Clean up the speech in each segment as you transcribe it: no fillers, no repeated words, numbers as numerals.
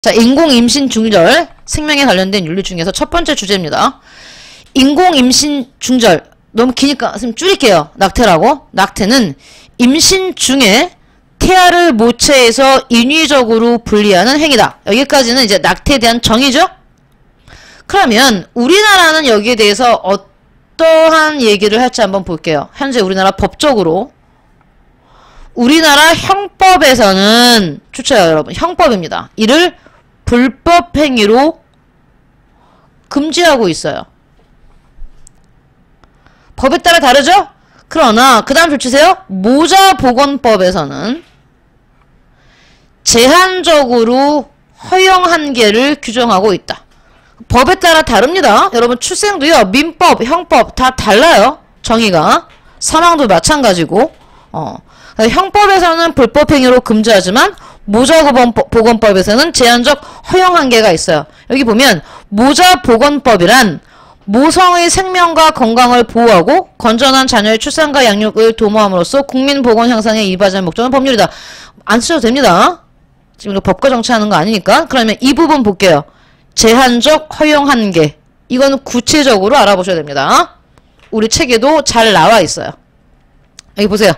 자, 인공임신 중절, 생명에 관련된 윤리 중에서 첫 번째 주제입니다. 인공임신 중절, 너무 기니까 좀 줄일게요. 낙태라고. 낙태는 임신 중에 태아를 모체에서 인위적으로 분리하는 행위다. 여기까지는 이제 낙태에 대한 정의죠? 그러면 우리나라는 여기에 대해서 어떠한 얘기를 할지 한번 볼게요. 현재 우리나라 법적으로. 우리나라 형법에서는, 좋죠 여러분, 형법입니다. 이를 불법 행위로 금지하고 있어요. 법에 따라 다르죠? 그러나 그 다음 줄 치세요. 모자보건법에서는 제한적으로 허용 한계를 규정하고 있다. 법에 따라 다릅니다. 여러분 출생도요. 민법, 형법 다 달라요. 정의가. 사망도 마찬가지고. 형법에서는 불법 행위로 금지하지만 모자보건법에서는 제한적 허용 한계가 있어요. 여기 보면 모자보건법이란 모성의 생명과 건강을 보호하고 건전한 자녀의 출산과 양육을 도모함으로써 국민보건 향상에 이바지하는 목적은 법률이다. 안 쓰셔도 됩니다. 지금 이거 법과 정치하는 거 아니니까. 그러면 이 부분 볼게요. 제한적 허용 한계. 이거는 구체적으로 알아보셔야 됩니다. 우리 책에도 잘 나와 있어요. 여기 보세요.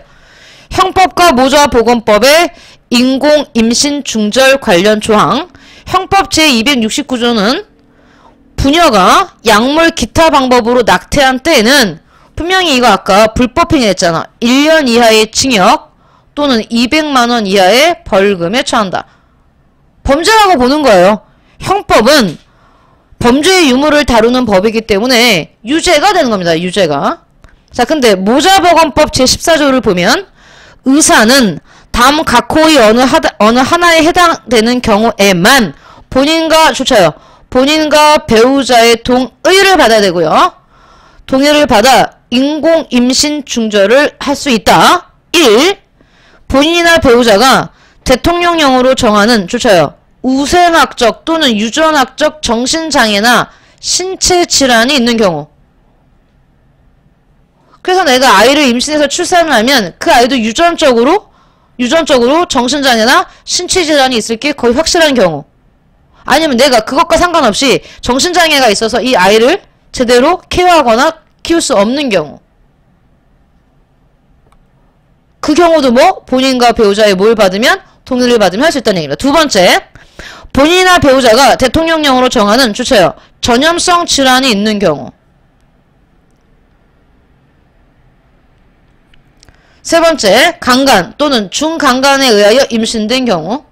형법과 모자보건법의 인공임신 중절 관련 조항. 형법 제269조는 부녀가 약물 기타 방법으로 낙태한 때에는 분명히 이거 아까 불법행위 했잖아. 1년 이하의 징역 또는 200만원 이하의 벌금에 처한다. 범죄라고 보는 거예요. 형법은 범죄의 유무를 다루는 법이기 때문에 유죄가 되는 겁니다. 유죄가. 자, 근데 모자보건법 제14조를 보면 의사는 다음 각호의 어느 하나에 해당되는 경우에만 본인과 좋죠. 본인과 배우자의 동의를 받아야 되고요. 동의를 받아 인공임신 중절을 할 수 있다. 1. 본인이나 배우자가 대통령령으로 정하는 좋죠. 우생학적 또는 유전학적 정신장애나 신체질환이 있는 경우. 그래서 내가 아이를 임신해서 출산을 하면 그 아이도 유전적으로 정신장애나 신체질환이 있을 게 거의 확실한 경우. 아니면 내가 그것과 상관없이 정신장애가 있어서 이 아이를 제대로 케어하거나 키울 수 없는 경우. 그 경우도 뭐 본인과 배우자의 뭘 받으면 동의를 받으면 할 수 있다는 얘기입니다. 두 번째, 본인이나 배우자가 대통령령으로 정하는 주체요. 전염성 질환이 있는 경우. 세 번째, 강간 또는 중강간에 의하여 임신된 경우.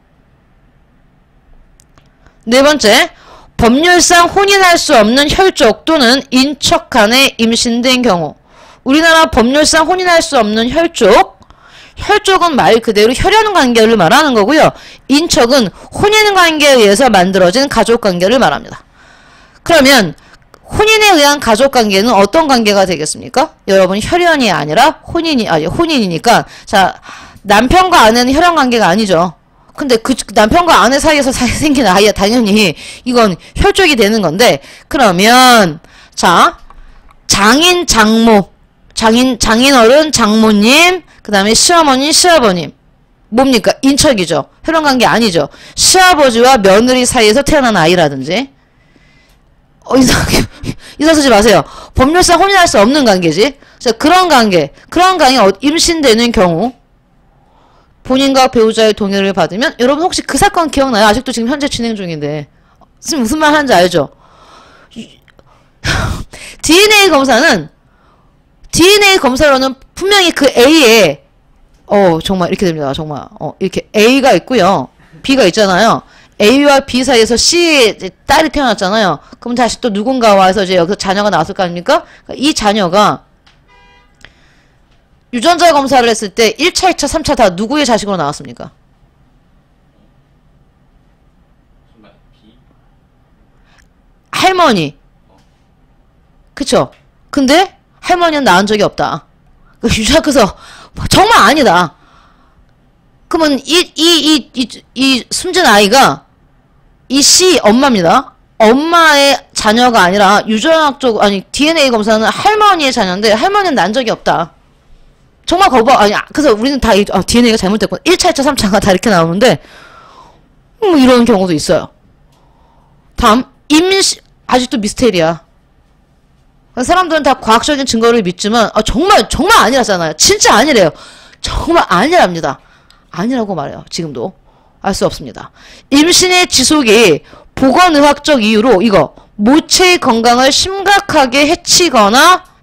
네 번째, 법률상 혼인할 수 없는 혈족 또는 인척 간에 임신된 경우. 우리나라 법률상 혼인할 수 없는 혈족은 말 그대로 혈연 관계를 말하는 거고요. 인척은 혼인 관계에 의해서 만들어진 가족 관계를 말합니다. 그러면 혼인에 의한 가족 관계는 어떤 관계가 되겠습니까? 여러분 혈연이 아니라 혼인이니까 자, 남편과 아내는 혈연 관계가 아니죠. 근데 그 남편과 아내 사이에서 생긴 아이야 당연히 이건 혈족이 되는 건데, 그러면 자, 장인 장모, 장인어른 장모님, 그 다음에 시어머니 시아버님 뭡니까? 인척이죠. 혈연 관계 아니죠. 시아버지와 며느리 사이에서 태어난 아이라든지 이상 쓰지 마세요. 법률상 혼인할 수 없는 관계지. 자, 그런 관계 임신되는 경우 본인과 배우자의 동의를 받으면, 여러분 혹시 그 사건 기억나요? 아직도 지금 현재 진행 중인데 무슨 말 하는지 알죠? DNA 검사로는 분명히 그 A에 정말 이렇게 됩니다. 정말 이렇게 A가 있고요. B가 있잖아요. A와 B 사이에서 C의 딸이 태어났잖아요. 그럼 다시 또 누군가와 해서 이제 여기서 자녀가 나왔을 거 아닙니까? 이 자녀가 유전자 검사를 했을 때 1차, 2차, 3차 다 누구의 자식으로 나왔습니까? 할머니. 그쵸? 근데 할머니는 낳은 적이 없다. 유전자에서 정말 아니다. 그러면 이 숨진 아이가 이 C 엄마입니다. 엄마의 자녀가 아니라 유전학적 DNA 검사는 할머니의 자녀인데 할머니는 난 적이 없다. 정말 그래서 우리는 다 DNA가 잘못됐고 1차, 2차, 3차가 다 이렇게 나오는데 뭐 이런 경우도 있어요. 다음, 아직도 미스테리야. 사람들은 다 과학적인 증거를 믿지만, 정말 아니라잖아요. 진짜 아니래요. 정말 아니랍니다. 아니라고 말해요. 지금도. 알 수 없습니다. 임신의 지속이 보건의학적 이유로 이거, 모체의 건강을 심각하게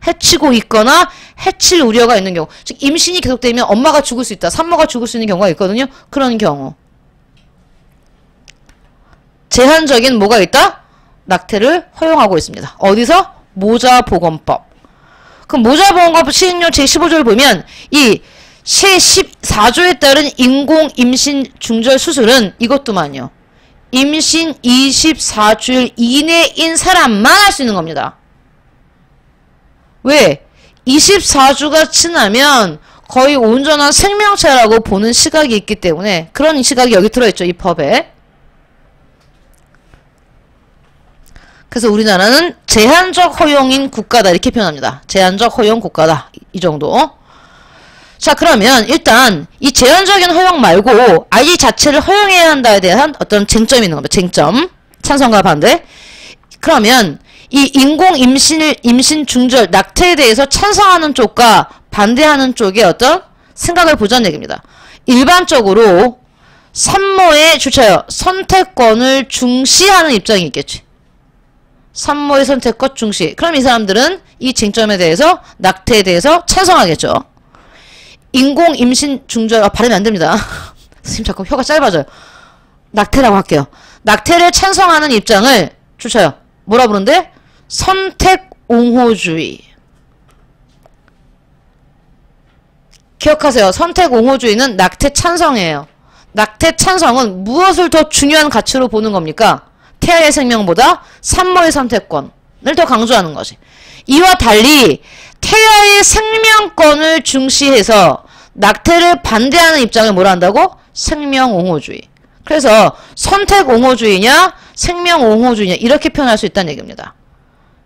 해치고 있거나 해칠 우려가 있는 경우. 즉, 임신이 계속되면 엄마가 죽을 수 있다. 산모가 죽을 수 있는 경우가 있거든요. 그런 경우. 제한적인 뭐가 있다? 낙태를 허용하고 있습니다. 어디서? 모자보건법. 그럼 모자보건법 시행령 제15조를 보면 이 제14조에 따른 인공 임신 중절 수술은 이것도만요. 임신 24주일 이내인 사람만 할 수 있는 겁니다. 왜? 24주가 지나면 거의 온전한 생명체라고 보는 시각이 있기 때문에 그런 시각이 여기 들어있죠. 이 법에. 그래서 우리나라는 제한적 허용인 국가다 이렇게 표현합니다. 제한적 허용 국가다. 이 정도. 자, 그러면 일단 이 제한적인 허용 말고 아이 자체를 허용해야 한다에 대한 어떤 쟁점이 있는 겁니다. 쟁점. 찬성과 반대. 그러면 이 인공 임신 중절 낙태에 대해서 찬성하는 쪽과 반대하는 쪽의 어떤 생각을 보자는 얘기입니다. 일반적으로 산모의 선택권을 중시하는 입장이 있겠지. 산모의 선택권 중시. 그럼 이 사람들은 이 쟁점에 대해서 낙태에 대해서 찬성하겠죠. 인공 임신 중절 발음이 안 됩니다. 선생님 자꾸 혀가 짧아져요. 낙태라고 할게요. 낙태를 찬성하는 입장을 뭐라 부른대? 선택 옹호주의. 기억하세요. 선택 옹호주의는 낙태 찬성이에요. 낙태 찬성은 무엇을 더 중요한 가치로 보는 겁니까? 태아의 생명보다 산모의 선택권을 더 강조하는 것이. 이와 달리 태아의 생명권을 중시해서 낙태를 반대하는 입장을 뭐라 한다고? 생명옹호주의. 그래서 선택옹호주의냐 생명옹호주의냐 이렇게 표현할 수 있다는 얘기입니다.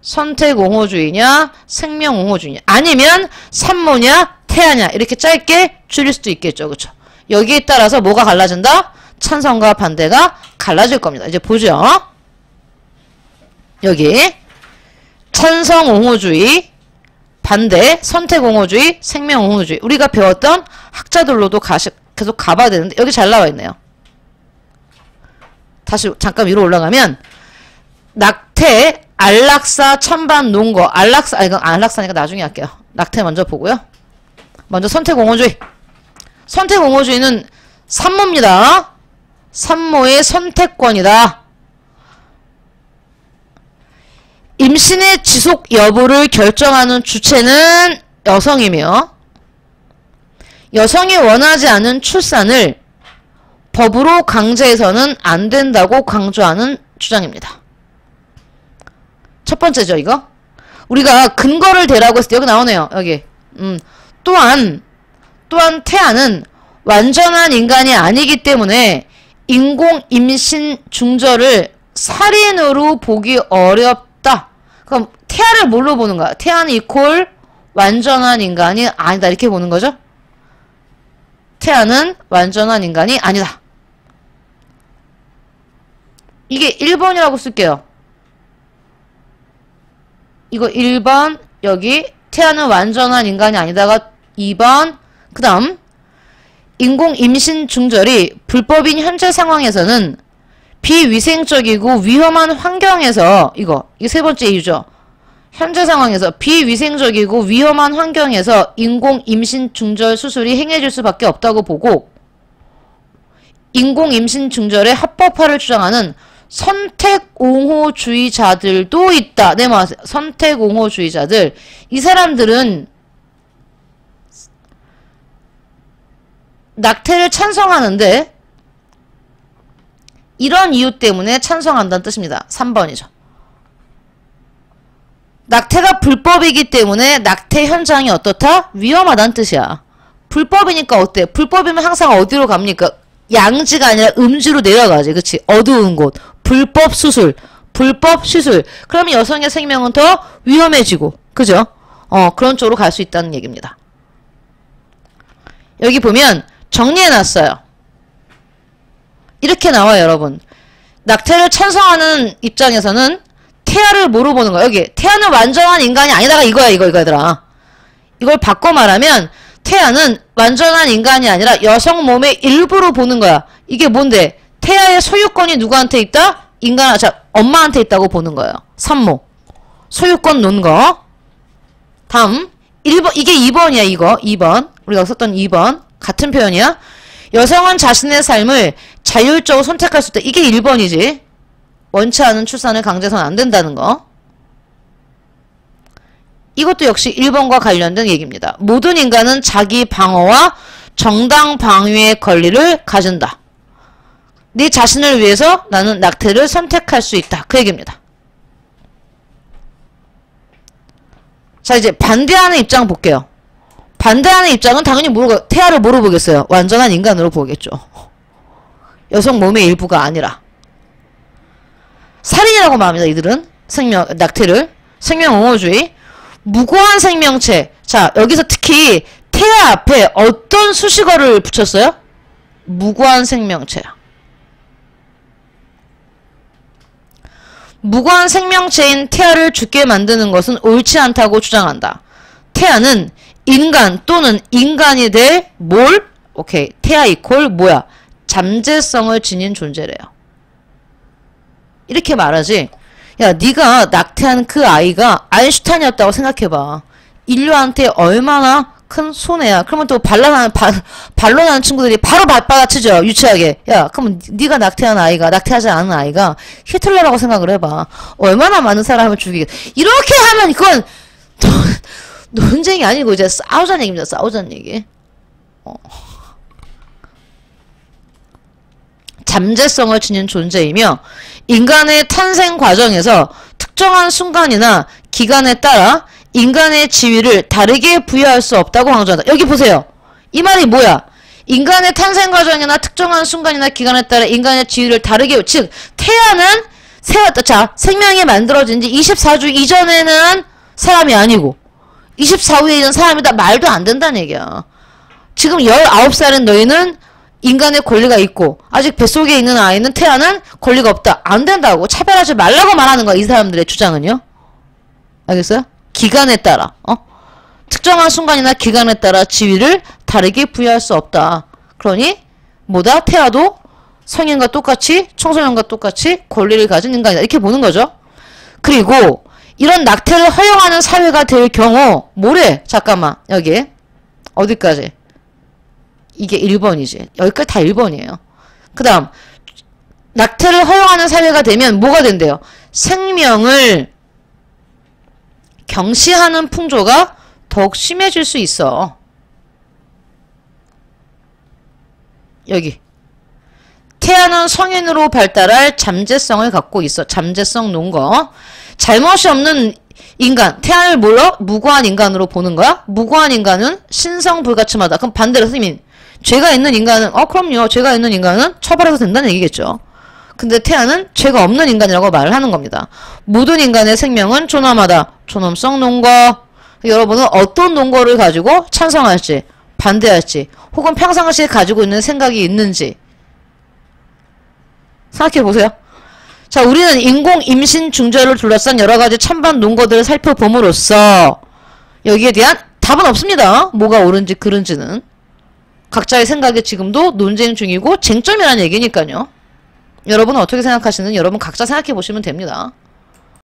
선택옹호주의냐 생명옹호주의냐 아니면 산모냐 태아냐 이렇게 짧게 줄일 수도 있겠죠. 그쵸? 여기에 따라서 뭐가 갈라진다? 찬성과 반대가 갈라질 겁니다. 이제 보죠. 여기 찬성옹호주의 반대, 선택옹호주의, 생명옹호주의. 우리가 배웠던 학자들로도 계속 가봐야 되는데 여기 잘 나와 있네요. 다시 잠깐 위로 올라가면 낙태, 안락사, 찬반, 논거. 이건 안락사니까 나중에 할게요. 낙태 먼저 보고요. 먼저 선택옹호주의. 선택옹호주의는 산모입니다. 산모의 선택권이다. 임신의 지속 여부를 결정하는 주체는 여성이며 여성이 원하지 않은 출산을 법으로 강제해서는 안 된다고 강조하는 주장입니다. 첫 번째죠, 이거. 우리가 근거를 대라고 했을 때 여기 나오네요. 여기. 또한 태아는 완전한 인간이 아니기 때문에 인공 임신 중절을 살인으로 보기 어렵다. 그럼 태아를 뭘로 보는 거야? 태아는 이퀄 완전한 인간이 아니다 이렇게 보는 거죠? 태아는 완전한 인간이 아니다. 이게 1번이라고 쓸게요. 이거 1번 여기 태아는 완전한 인간이 아니다가 2번 그 다음 인공 임신 중절이 불법인 현재 상황에서는 비위생적이고 위험한 환경에서 이게 세 번째 이유죠. 현재 상황에서 비위생적이고 위험한 환경에서 인공 임신 중절 수술이 행해질 수밖에 없다고 보고 인공 임신 중절의 합법화를 주장하는 선택옹호주의자들도 있다. 네, 맞아요. 선택옹호주의자들. 이 사람들은 낙태를 찬성하는데 이런 이유 때문에 찬성한다는 뜻입니다. 3번이죠. 낙태가 불법이기 때문에 낙태 현장이 어떻다? 위험하다는 뜻이야. 불법이니까 어때? 불법이면 항상 어디로 갑니까? 양지가 아니라 음지로 내려가지. 그치? 어두운 곳. 불법 수술. 불법 시술. 그러면 여성의 생명은 더 위험해지고. 그죠? 그런 쪽으로 갈 수 있다는 얘기입니다. 여기 보면 정리해놨어요. 이렇게 나와요, 여러분. 낙태를 찬성하는 입장에서는 태아를 뭐로 보는 거야? 여기 태아는 완전한 인간이 아니다가 이거 얘들아. 이걸 바꿔 말하면 태아는 완전한 인간이 아니라 여성 몸의 일부로 보는 거야. 이게 뭔데? 태아의 소유권이 누구한테 있다? 엄마한테 있다고 보는 거예요. 산모. 소유권 논 거. 다음 1번, 이게 2번이야. 이거 2번. 우리가 썼던 2번 같은 표현이야. 여성은 자신의 삶을 자율적으로 선택할 수 있다. 이게 1번이지. 원치 않은 출산을 강제해서는 안 된다는 거. 이것도 역시 1번과 관련된 얘기입니다. 모든 인간은 자기 방어와 정당 방위의 권리를 가진다. 네 자신을 위해서 나는 낙태를 선택할 수 있다. 그 얘기입니다. 자, 이제 반대하는 입장 볼게요. 반대하는 입장은 당연히 태아를 뭐로 보겠어요? 완전한 인간으로 보겠죠. 여성 몸의 일부가 아니라. 살인이라고 말합니다. 이들은 낙태를. 생명옹호주의. 무고한 생명체. 자, 여기서 특히 태아 앞에 어떤 수식어를 붙였어요? 무고한 생명체야. 무고한 생명체인 태아를 죽게 만드는 것은 옳지 않다고 주장한다. 태아는 인간 또는 인간이 될 뭘? 오케이. 태아 이퀄 뭐야? 잠재성을 지닌 존재래요. 이렇게 말하지. 야, 네가 낙태한 그 아이가 아인슈타인이었다고 생각해봐. 인류한테 얼마나 큰 손해야. 그러면 또 반론하는 친구들이 바로 받아치죠. 유치하게. 야, 그럼 네가 낙태하지 않은 아이가 히틀러라고 생각을 해봐. 얼마나 많은 사람을 죽이겠다. 이렇게 하면 그건 논쟁이 아니고 이제 싸우자는 얘기입니다. 싸우자는 얘기. 잠재성을 지닌 존재이며 인간의 탄생 과정에서 특정한 순간이나 기간에 따라 인간의 지위를 다르게 부여할 수 없다고 강조한다. 여기 보세요. 이 말이 뭐야? 인간의 탄생 과정이나 특정한 순간이나 기간에 따라 인간의 지위를 다르게, 즉 태아는 생명이 만들어진 지 24주 이전에는 사람이 아니고 24후에 있는 사람이다. 말도 안 된다는 얘기야. 지금 19살인 너희는 인간의 권리가 있고 아직 뱃속에 있는 아이는 태아는 권리가 없다. 안 된다고. 차별하지 말라고 말하는 거야. 이 사람들의 주장은요. 알겠어요? 기간에 따라 특정한 순간이나 기간에 따라 지위를 다르게 부여할 수 없다. 그러니 뭐다? 태아도 성인과 똑같이 청소년과 똑같이 권리를 가진 인간이다. 이렇게 보는 거죠. 그리고 이런 낙태를 허용하는 사회가 될 경우 뭐래? 잠깐만. 여기 어디까지? 이게 1번이지. 여기까지 다 1번이에요. 그 다음 낙태를 허용하는 사회가 되면 뭐가 된대요? 생명을 경시하는 풍조가 더욱 심해질 수 있어. 여기 태아는 성인으로 발달할 잠재성을 갖고 있어. 잠재성 논 거. 잘못이 없는 인간, 태아를 몰라 무고한 인간으로 보는 거야? 무고한 인간은 신성불가침하다. 그럼 반대로 선생님, 죄가 있는 인간은 그럼요. 죄가 있는 인간은 처벌해도 된다는 얘기겠죠. 근데 태아는 죄가 없는 인간이라고 말을 하는 겁니다. 모든 인간의 생명은 존엄하다. 존엄성 논거. 여러분은 어떤 논거를 가지고 찬성할지 반대할지 혹은 평상시에 가지고 있는 생각이 있는지 생각해보세요. 자, 우리는 인공 임신 중절을 둘러싼 여러가지 찬반 논거들을 살펴봄으로써 여기에 대한 답은 없습니다. 뭐가 옳은지 그른지는. 각자의 생각이 지금도 논쟁 중이고 쟁점이라는 얘기니까요. 여러분은 어떻게 생각하시는지 여러분 각자 생각해 보시면 됩니다.